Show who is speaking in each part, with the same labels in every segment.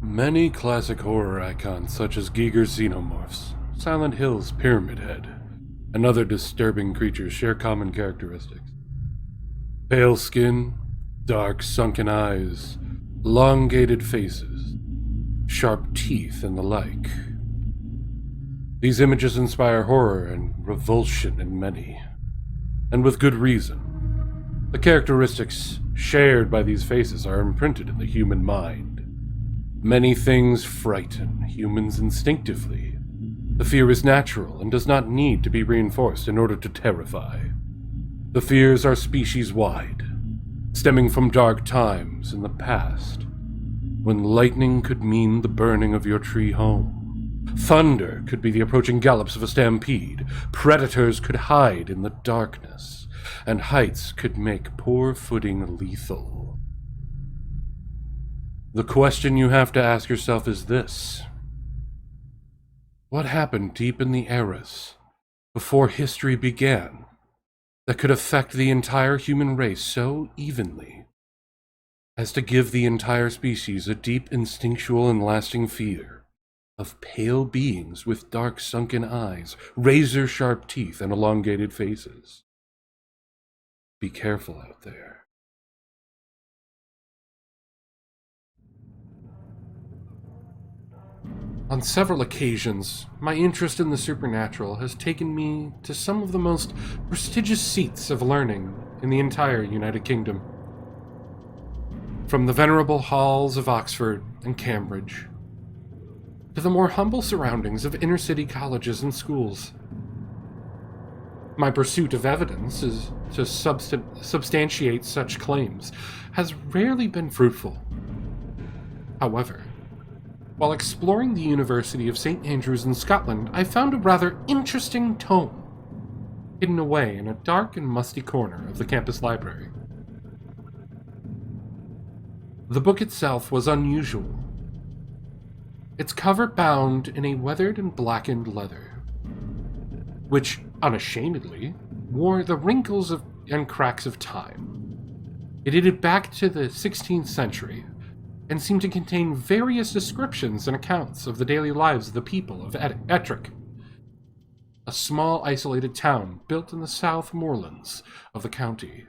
Speaker 1: Many classic horror icons such as Giger's xenomorphs, Silent Hill's Pyramid Head, and other disturbing creatures share common characteristics. Pale skin, dark sunken eyes, elongated faces, sharp teeth, and the like. These images inspire horror and revulsion in many, and with good reason. The characteristics shared by these faces are imprinted in the human mind. Many things frighten humans instinctively. The fear is natural and does not need to be reinforced in order to terrify. The fears are species-wide, stemming from dark times in the past, when lightning could mean the burning of your tree home. Thunder could be the approaching gallops of a stampede. Predators could hide in the darkness, and heights could make poor footing lethal. The question you have to ask yourself is this: what happened deep in the eras before history began that could affect the entire human race so evenly as to give the entire species a deep instinctual and lasting fear of pale beings with dark sunken eyes, razor-sharp teeth, and elongated faces? Be careful out there. On several occasions, my interest in the supernatural has taken me to some of the most prestigious seats of learning in the entire United Kingdom. From the venerable halls of Oxford and Cambridge, to the more humble surroundings of inner-city colleges and schools. My pursuit of evidence is to substantiate such claims has rarely been fruitful. However, while exploring the University of St. Andrews in Scotland, I found a rather interesting tome hidden away in a dark and musty corner of the campus library. The book itself was unusual. Its cover bound in a weathered and blackened leather, which unashamedly wore the wrinkles and cracks of time. It dated back to the 16th century, and seemed to contain various descriptions and accounts of the daily lives of the people of Ettrick, a small isolated town built in the South Moorlands of the county.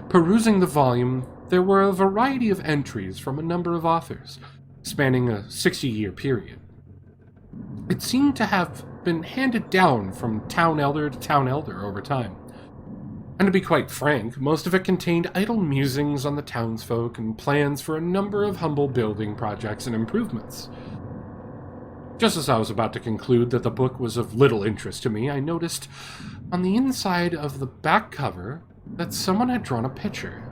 Speaker 1: Perusing the volume, there were a variety of entries from a number of authors, spanning a 60-year period. It seemed to have been handed down from town elder to town elder over time. And to be quite frank, most of it contained idle musings on the townsfolk and plans for a number of humble building projects and improvements. Just as I was about to conclude that the book was of little interest to me, I noticed on the inside of the back cover that someone had drawn a picture.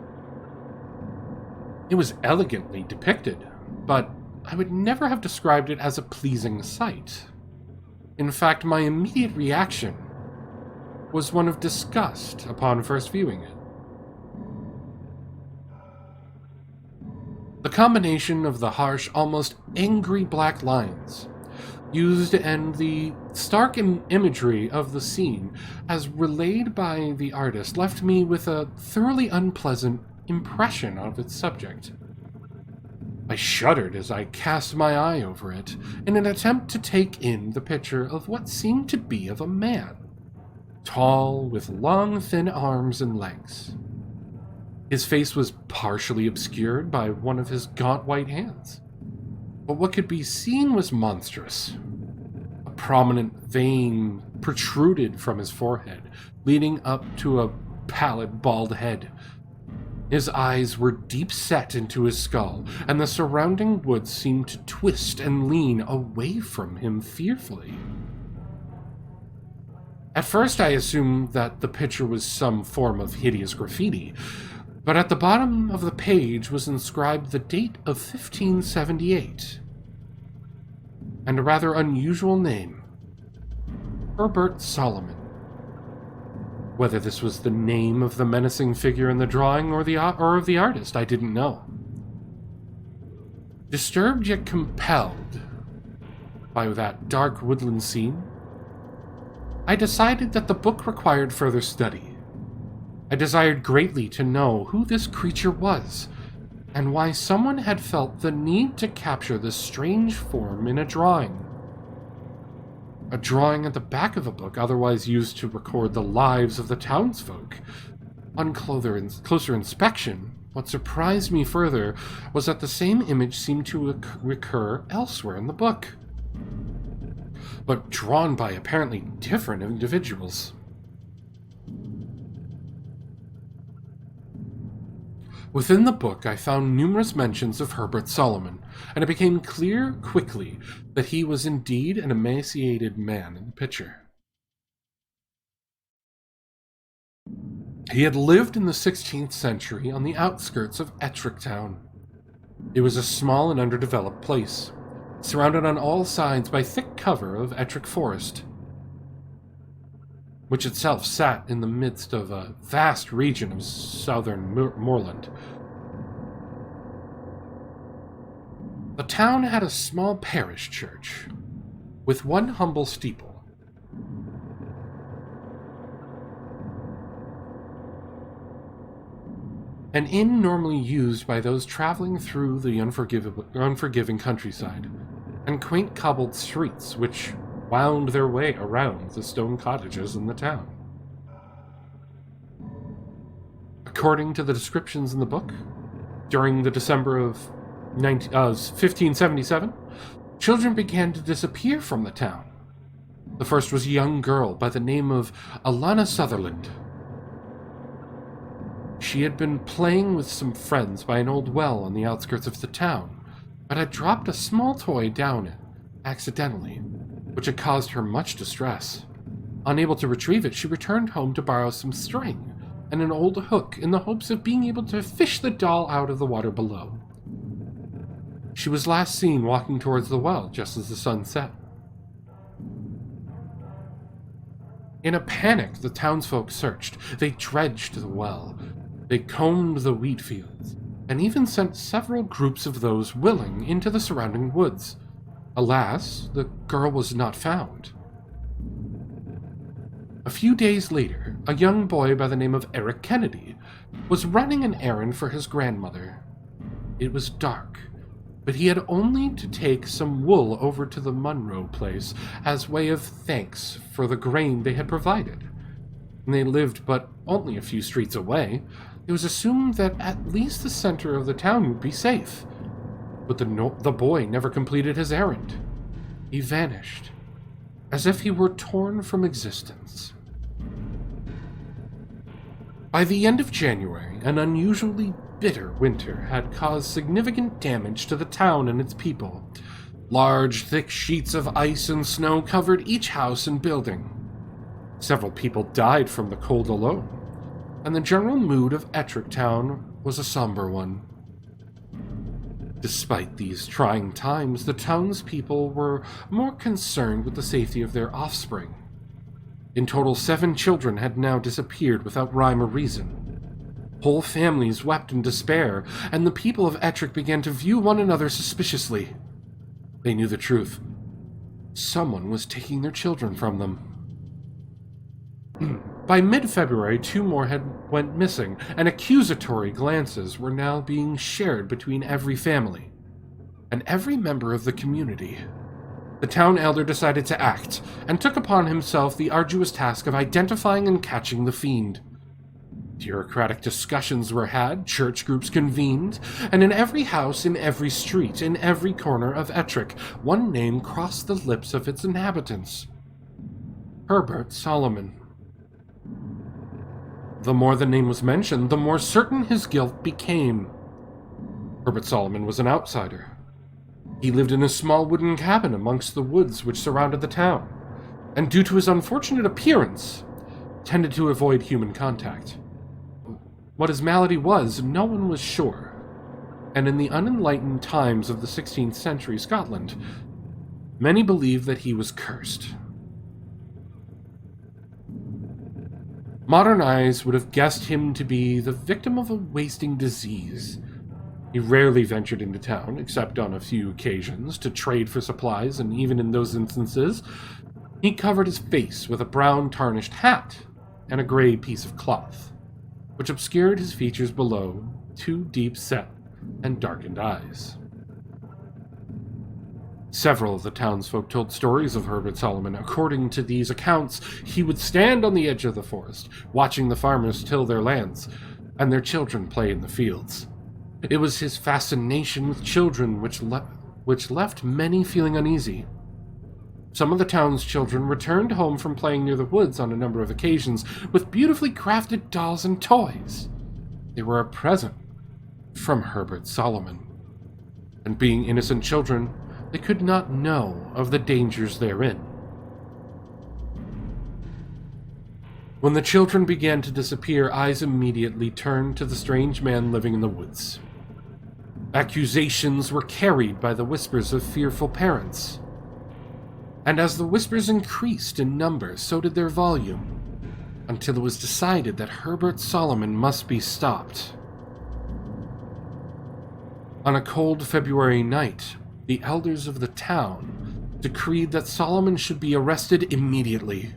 Speaker 1: It was elegantly depicted, but I would never have described it as a pleasing sight. In fact, my immediate reaction was one of disgust upon first viewing it. The combination of the harsh, almost angry black lines used and the stark imagery of the scene as relayed by the artist left me with a thoroughly unpleasant impression of its subject. I shuddered as I cast my eye over it in an attempt to take in the picture of what seemed to be of a man, tall, with long, thin arms and legs. His face was partially obscured by one of his gaunt white hands, but what could be seen was monstrous. A prominent vein protruded from his forehead, leading up to a pallid, bald head. His eyes were deep set into his skull, and the surrounding woods seemed to twist and lean away from him fearfully. At first I assumed that the picture was some form of hideous graffiti, but at the bottom of the page was inscribed the date of 1578, and a rather unusual name, Herbert Solomon. Whether this was the name of the menacing figure in the drawing or of the artist, I didn't know. Disturbed yet compelled by that dark woodland scene, I decided that the book required further study. I desired greatly to know who this creature was, and why someone had felt the need to capture this strange form in a drawing. A drawing at the back of a book otherwise used to record the lives of the townsfolk. On closer inspection, what surprised me further was that the same image seemed to recur elsewhere in the book, but drawn by apparently different individuals. Within the book, I found numerous mentions of Herbert Solomon, and it became clear quickly that he was indeed an emaciated man in the picture. He had lived in the 16th century on the outskirts of Ettrick Town. It was a small and underdeveloped place, surrounded on all sides by thick cover of Ettrick Forest, which itself sat in the midst of a vast region of southern moorland. The town had a small parish church, with one humble steeple. An inn normally used by those traveling through the unforgiving countryside, and quaint cobbled streets which wound their way around the stone cottages in the town. According to the descriptions in the book, during the December of 1577, children began to disappear from the town. The first was a young girl by the name of Alana Sutherland. She had been playing with some friends by an old well on the outskirts of the town, but had dropped a small toy down it accidentally, which had caused her much distress. Unable to retrieve it, she returned home to borrow some string and an old hook in the hopes of being able to fish the doll out of the water below. She was last seen walking towards the well just as the sun set. In a panic, the townsfolk searched. They dredged the well. They combed the wheat fields, and even sent several groups of those willing into the surrounding woods. Alas, the girl was not found. A few days later, a young boy by the name of Eric Kennedy was running an errand for his grandmother. It was dark, but he had only to take some wool over to the Munro place as way of thanks for the grain they had provided. And they lived but only a few streets away. It was assumed that at least the center of the town would be safe. But the boy never completed his errand. He vanished, as if he were torn from existence. By the end of January, an unusually bitter winter had caused significant damage to the town and its people. Large, thick sheets of ice and snow covered each house and building. Several people died from the cold alone, and the general mood of Ettrick Town was a somber one. Despite these trying times, the townspeople were more concerned with the safety of their offspring. In total, 7 children had now disappeared without rhyme or reason. Whole families wept in despair, and the people of Ettrick began to view one another suspiciously. They knew the truth. Someone was taking their children from them. By mid-February, 2 more went missing, and accusatory glances were now being shared between every family and every member of the community. The town elder decided to act, and took upon himself the arduous task of identifying and catching the fiend. Bureaucratic discussions were had, church groups convened, and in every house, in every street, in every corner of Ettrick, one name crossed the lips of its inhabitants: Herbert Solomon. The more the name was mentioned, the more certain his guilt became. Herbert Solomon was an outsider. He lived in a small wooden cabin amongst the woods which surrounded the town, and due to his unfortunate appearance, tended to avoid human contact. What his malady was, no one was sure, and in the unenlightened times of the 16th century Scotland, many believed that he was cursed. Modern eyes would have guessed him to be the victim of a wasting disease. He rarely ventured into town, except on a few occasions, to trade for supplies, and even in those instances, he covered his face with a brown tarnished hat and a gray piece of cloth, which obscured his features below, 2 deep set and darkened eyes. Several of the townsfolk told stories of Herbert Solomon. According to these accounts, he would stand on the edge of the forest, watching the farmers till their lands, and their children play in the fields. It was his fascination with children which left many feeling uneasy. Some of the town's children returned home from playing near the woods on a number of occasions with beautifully crafted dolls and toys. They were a present from Herbert Solomon. And being innocent children, they could not know of the dangers therein. When the children began to disappear, eyes immediately turned to the strange man living in the woods. Accusations were carried by the whispers of fearful parents. And as the whispers increased in number, so did their volume, until it was decided that Herbert Solomon must be stopped. On a cold February night, the elders of the town decreed that Solomon should be arrested immediately.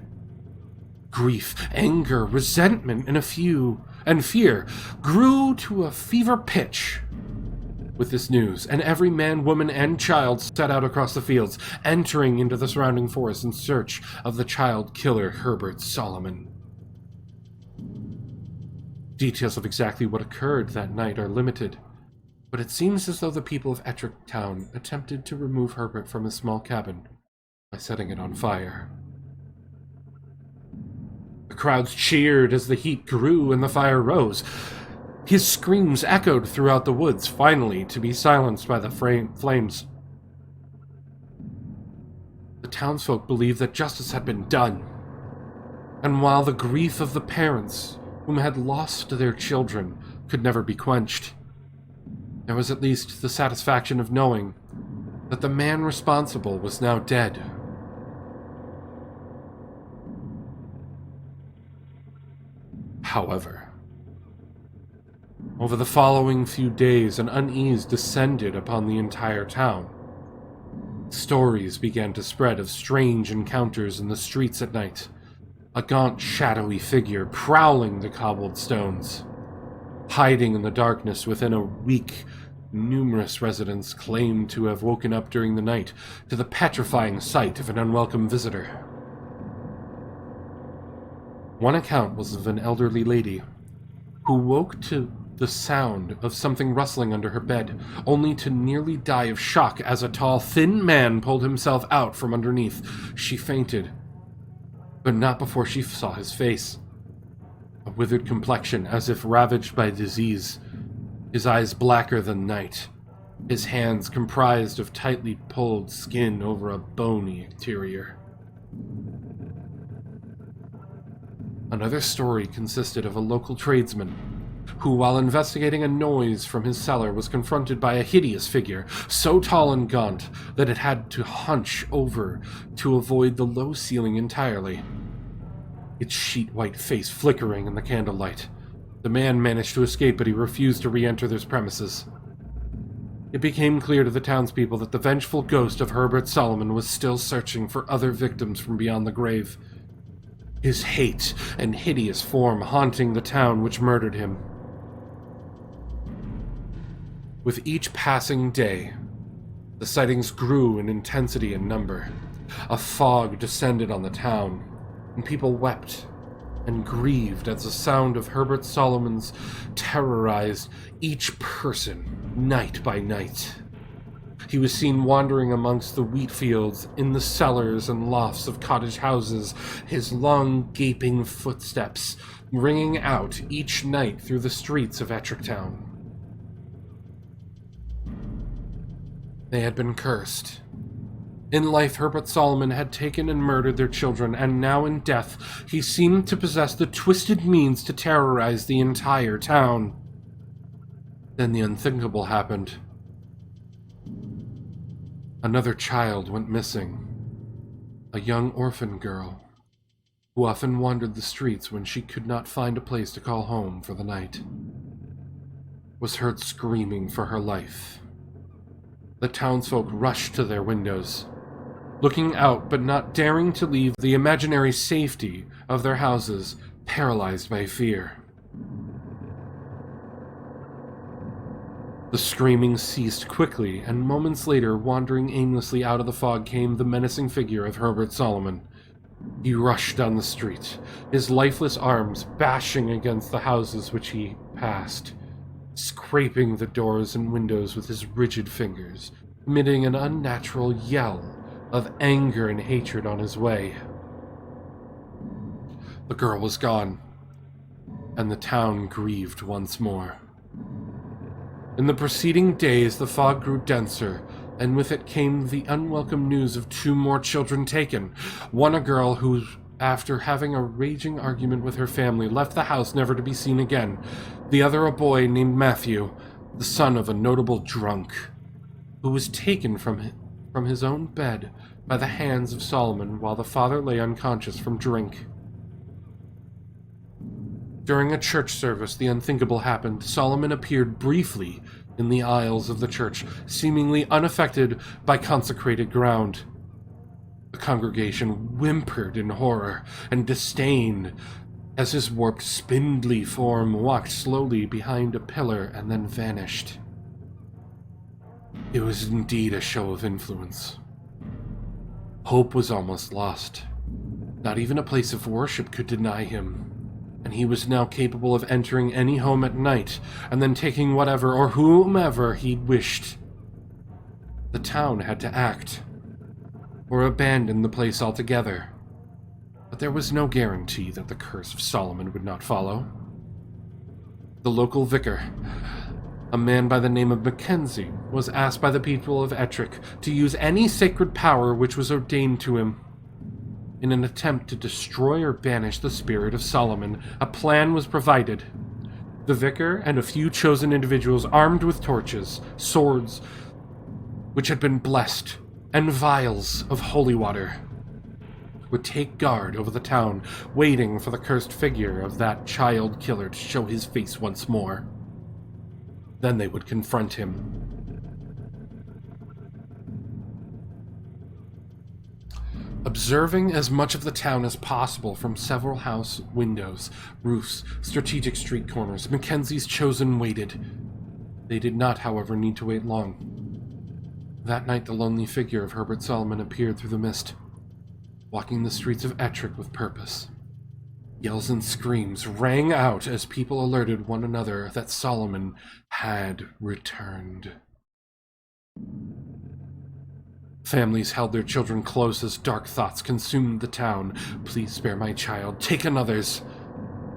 Speaker 1: Grief, anger, resentment, and fear grew to a fever pitch with this news, and every man, woman, and child set out across the fields, entering into the surrounding forest in search of the child killer Herbert Solomon. Details of exactly what occurred that night are limited, but it seems as though the people of Ettrick Town attempted to remove Herbert from his small cabin by setting it on fire. The crowds cheered as the heat grew and the fire rose. His screams echoed throughout the woods, finally to be silenced by the flames. The townsfolk believed that justice had been done, and while the grief of the parents whom had lost their children could never be quenched, there was at least the satisfaction of knowing that the man responsible was now dead. However, over the following few days, an unease descended upon the entire town. Stories began to spread of strange encounters in the streets at night, a gaunt, shadowy figure prowling the cobbled stones. Hiding in the darkness within a week, numerous residents claimed to have woken up during the night to the petrifying sight of an unwelcome visitor. One account was of an elderly lady who woke to the sound of something rustling under her bed, only to nearly die of shock as a tall, thin man pulled himself out from underneath. She fainted, but not before she saw his face. A withered complexion, as if ravaged by disease, his eyes blacker than night, his hands comprised of tightly pulled skin over a bony exterior. Another story consisted of a local tradesman who, while investigating a noise from his cellar, was confronted by a hideous figure, so tall and gaunt that it had to hunch over to avoid the low ceiling entirely. Its sheet-white face flickering in the candlelight. The man managed to escape, but he refused to re-enter those premises. It became clear to the townspeople that the vengeful ghost of Herbert Solomon was still searching for other victims from beyond the grave. His hate and hideous form haunting the town which murdered him. With each passing day, the sightings grew in intensity and number. A fog descended on the town, and people wept and grieved as the sound of Herbert Solomon's terrorized each person night by night. He was seen wandering amongst the wheat fields, in the cellars and lofts of cottage houses, his long, gaping footsteps ringing out each night through the streets of Ettrick Town. They had been cursed. In life, Herbert Solomon had taken and murdered their children, and now in death, he seemed to possess the twisted means to terrorize the entire town. Then the unthinkable happened. Another child went missing. A young orphan girl, who often wandered the streets when she could not find a place to call home for the night, was heard screaming for her life. The townsfolk rushed to their windows, looking out but not daring to leave the imaginary safety of their houses, paralyzed by fear. The screaming ceased quickly, and moments later, wandering aimlessly out of the fog, came the menacing figure of Herbert Solomon. He rushed down the street, his lifeless arms bashing against the houses which he passed, scraping the doors and windows with his rigid fingers, emitting an unnatural yell of anger and hatred on his way. The girl was gone, and the town grieved once more. In the preceding days, the fog grew denser, and with it came the unwelcome news of 2 more children taken. One a girl who, after having a raging argument with her family, left the house never to be seen again. The other a boy named Matthew, the son of a notable drunk, who was taken from his own bed by the hands of Solomon while the father lay unconscious from drink. During a church service, the unthinkable happened. Solomon appeared briefly in the aisles of the church, seemingly unaffected by consecrated ground. The congregation whimpered in horror and disdain as his warped, spindly form walked slowly behind a pillar and then vanished. It was indeed a show of influence. Hope was almost lost. Not even a place of worship could deny him. And he was now capable of entering any home at night, and then taking whatever or whomever he wished. The town had to act, or abandon the place altogether. But there was no guarantee that the curse of Solomon would not follow. The local vicar, a man by the name of Mackenzie, was asked by the people of Ettrick to use any sacred power which was ordained to him. In an attempt to destroy or banish the spirit of Solomon, a plan was provided. The vicar and a few chosen individuals armed with torches, swords, which had been blessed, and vials of holy water, would take guard over the town, waiting for the cursed figure of that child killer to show his face once more. Then they would confront him. Observing as much of the town as possible from several house windows, roofs, strategic street corners, Mackenzie's chosen waited. They did not, however, need to wait long. That night the lonely figure of Herbert Solomon appeared through the mist, walking the streets of Ettrick with purpose. Yells and screams rang out as people alerted one another that Solomon had returned. Families held their children close as dark thoughts consumed the town. Please spare my child. Take another's.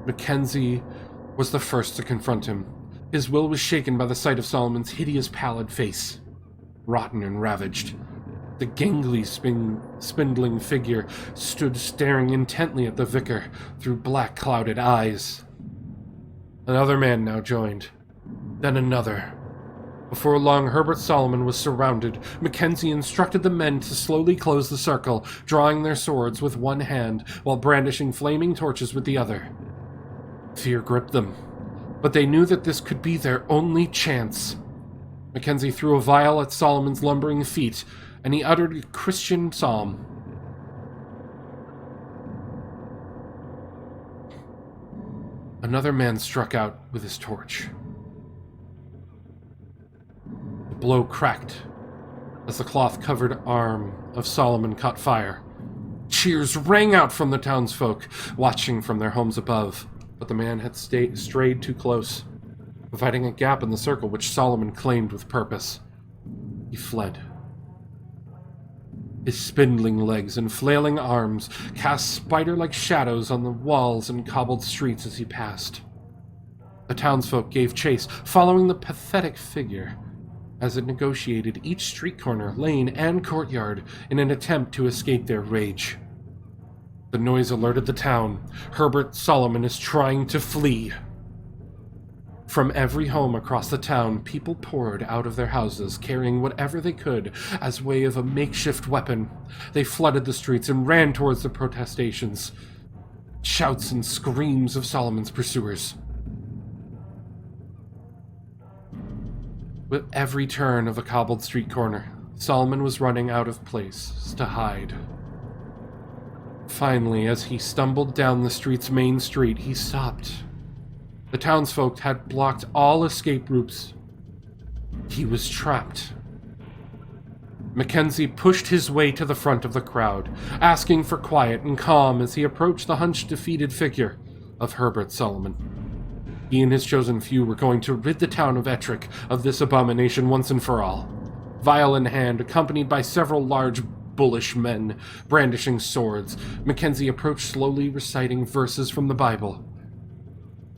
Speaker 1: Mackenzie was the first to confront him. His will was shaken by the sight of Solomon's hideous pallid face, rotten and ravaged. The gangly, spindling figure stood staring intently at the vicar through black, clouded eyes. Another man now joined, then another. Before long, Herbert Solomon was surrounded. Mackenzie instructed the men to slowly close the circle, drawing their swords with one hand while brandishing flaming torches with the other. Fear gripped them, but they knew that this could be their only chance. Mackenzie threw a vial at Solomon's lumbering feet, and he uttered a Christian psalm. Another man struck out with his torch. The blow cracked as the cloth-covered arm of Solomon caught fire. Cheers rang out from the townsfolk, watching from their homes above, but the man had strayed too close, providing a gap in the circle which Solomon claimed with purpose. He fled. His spindling legs and flailing arms cast spider-like shadows on the walls and cobbled streets as he passed. The townsfolk gave chase, following the pathetic figure as it negotiated each street corner, lane, and courtyard in an attempt to escape their rage. The noise alerted the town. Herbert Solomon is trying to flee. From every home across the town, people poured out of their houses, carrying whatever they could as way of a makeshift weapon. They flooded the streets and ran towards the protestations. Shouts and screams of Solomon's pursuers. With every turn of a cobbled street corner, Solomon was running out of place to hide. Finally, as he stumbled down the street's main street, he stopped. The townsfolk had blocked all escape routes, He was trapped. Mackenzie pushed his way to the front of the crowd, asking for quiet and calm as he approached the hunched, defeated figure of Herbert Solomon. He and his chosen few were going to rid the town of Ettrick of this abomination once and for all. Vial in hand, accompanied by several large, bullish men brandishing swords, Mackenzie approached slowly, reciting verses from the Bible.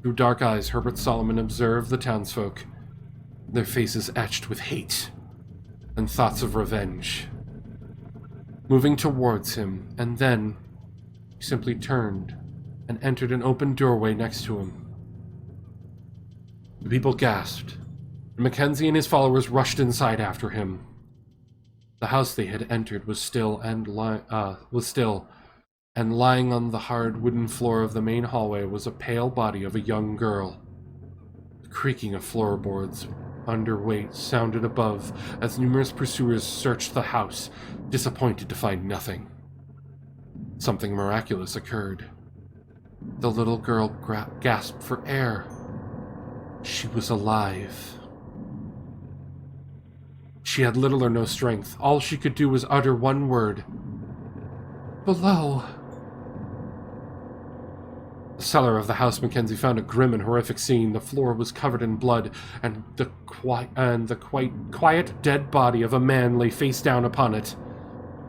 Speaker 1: Through dark eyes, Herbert Solomon observed the townsfolk, their faces etched with hate and thoughts of revenge. Moving towards him, and then he simply turned and entered an open doorway next to him. The people gasped, and Mackenzie and his followers rushed inside after him. The house they had entered was still, and lying on the hard wooden floor of the main hallway was a pale body of a young girl. The creaking of floorboards underweight sounded above as numerous pursuers searched the house, disappointed to find nothing. Something miraculous occurred. The little girl gasped for air. She was alive. She had little or no strength. All she could do was utter one word. "Below." The cellar of the house Mackenzie found a grim and horrific scene. The floor was covered in blood, and the quiet, dead body of a man lay face down upon it.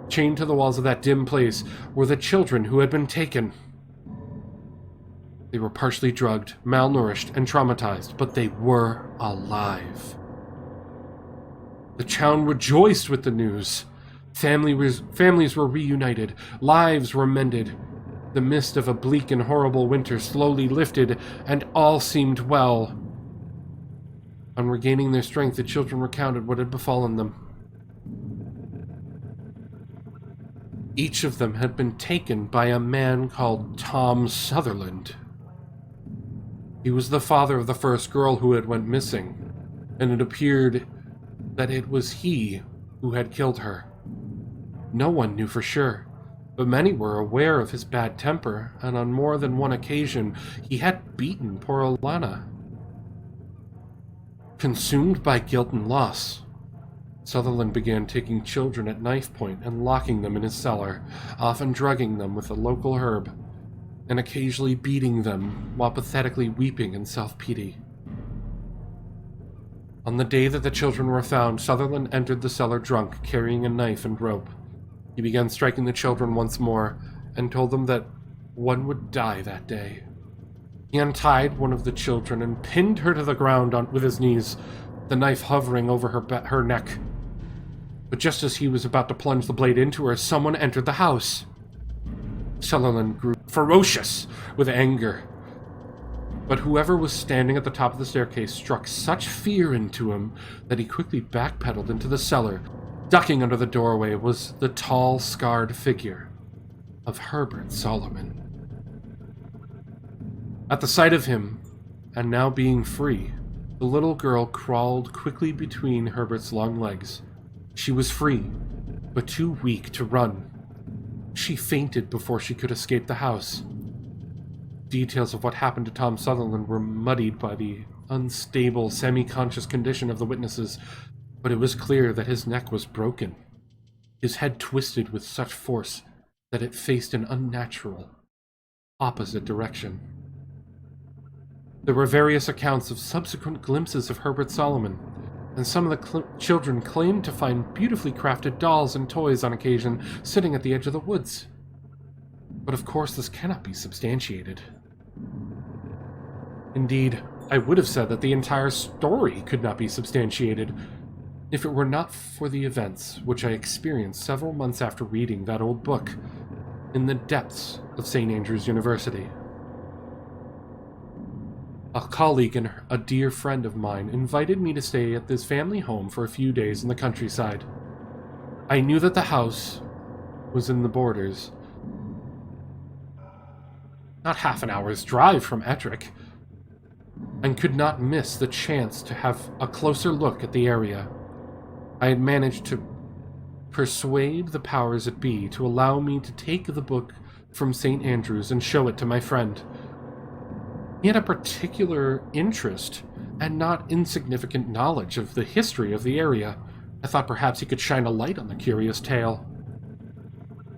Speaker 1: Chained to the walls of that dim place were the children who had been taken. They were partially drugged, malnourished, and traumatized, but they were alive. The town rejoiced with the news. Families were reunited, lives were mended. The mist of a bleak and horrible winter slowly lifted, and all seemed well. On regaining their strength, the children recounted what had befallen them. Each of them had been taken by a man called Tom Sutherland. He was the father of the first girl who had went missing, and it appeared that it was he who had killed her. No one knew for sure, but many were aware of his bad temper, and on more than one occasion he had beaten poor Alana. Consumed by guilt and loss, Sutherland began taking children at knife point and locking them in his cellar, often drugging them with a local herb, and occasionally beating them while pathetically weeping in self-pity. On the day that the children were found, Sutherland entered the cellar drunk, carrying a knife and rope. He began striking the children once more, and told them that one would die that day. He untied one of the children and pinned her to the ground with his knees, the knife hovering over her neck. But just as he was about to plunge the blade into her, someone entered the house. Sutherland grew ferocious with anger. But whoever was standing at the top of the staircase struck such fear into him that he quickly backpedaled into the cellar. Ducking under the doorway was the tall, scarred figure of Herbert Solomon. At the sight of him, and now being free, the little girl crawled quickly between Herbert's long legs. She was free, but too weak to run. She fainted before she could escape the house. Details of what happened to Tom Sutherland were muddied by the unstable, semi-conscious condition of the witnesses, but it was clear that his neck was broken, his head twisted with such force that it faced an unnatural, opposite direction. There were various accounts of subsequent glimpses of Herbert Solomon, and some of the children claimed to find beautifully crafted dolls and toys on occasion sitting at the edge of the woods. But of course this cannot be substantiated. Indeed, I would have said that the entire story could not be substantiated if it were not for the events which I experienced several months after reading that old book in the depths of St. Andrews University. A colleague and a dear friend of mine invited me to stay at this family home for a few days in the countryside. I knew that the house was in the borders, not half an hour's drive from Ettrick, and could not miss the chance to have a closer look at the area. I had managed to persuade the powers that be to allow me to take the book from St. Andrews and show it to my friend. He had a particular interest and not insignificant knowledge of the history of the area. I thought perhaps he could shine a light on the curious tale.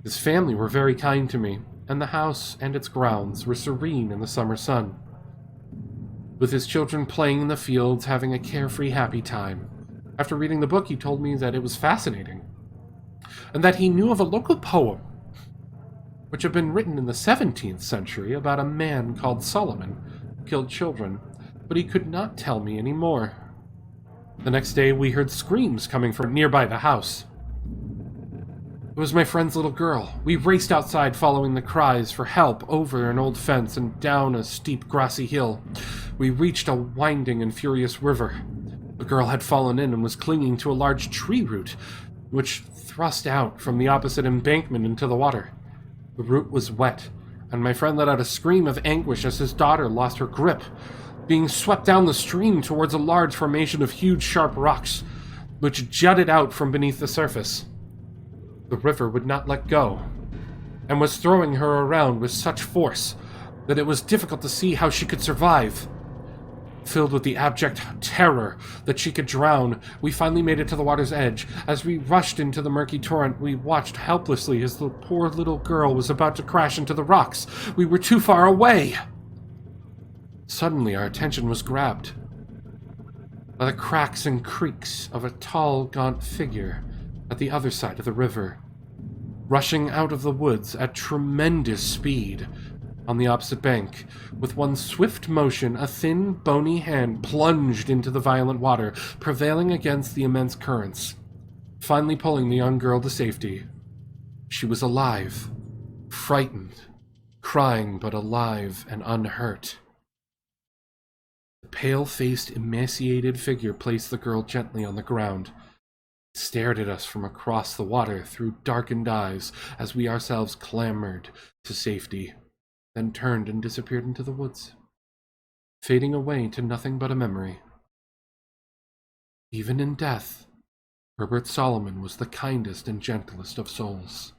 Speaker 1: His family were very kind to me, and the house and its grounds were serene in the summer sun, with his children playing in the fields, having a carefree, happy time. After reading the book, he told me that it was fascinating, and that he knew of a local poem which had been written in the 17th century about a man called Solomon who killed children, but he could not tell me any more. The next day, we heard screams coming from nearby the house. It was my friend's little girl. We raced outside following the cries for help over an old fence and down a steep grassy hill. We reached a winding and furious river. The girl had fallen in and was clinging to a large tree root, which thrust out from the opposite embankment into the water. The root was wet, and my friend let out a scream of anguish as his daughter lost her grip, being swept down the stream towards a large formation of huge sharp rocks, which jutted out from beneath the surface. The river would not let go, and was throwing her around with such force that it was difficult to see how she could survive. Filled with the abject terror that she could drown, we finally made it to the water's edge. As we rushed into the murky torrent, we watched helplessly as the poor little girl was about to crash into the rocks. We were too far away. Suddenly, our attention was grabbed by the cracks and creaks of a tall, gaunt figure at the other side of the river, rushing out of the woods at tremendous speed. On the opposite bank, with one swift motion, a thin, bony hand plunged into the violent water, prevailing against the immense currents, finally pulling the young girl to safety. She was alive, frightened, crying, but alive and unhurt. The pale-faced, emaciated figure placed the girl gently on the ground, stared at us from across the water through darkened eyes as we ourselves clambered to safety, then turned and disappeared into the woods, fading away to nothing but a memory. Even in death, Herbert Solomon was the kindest and gentlest of souls.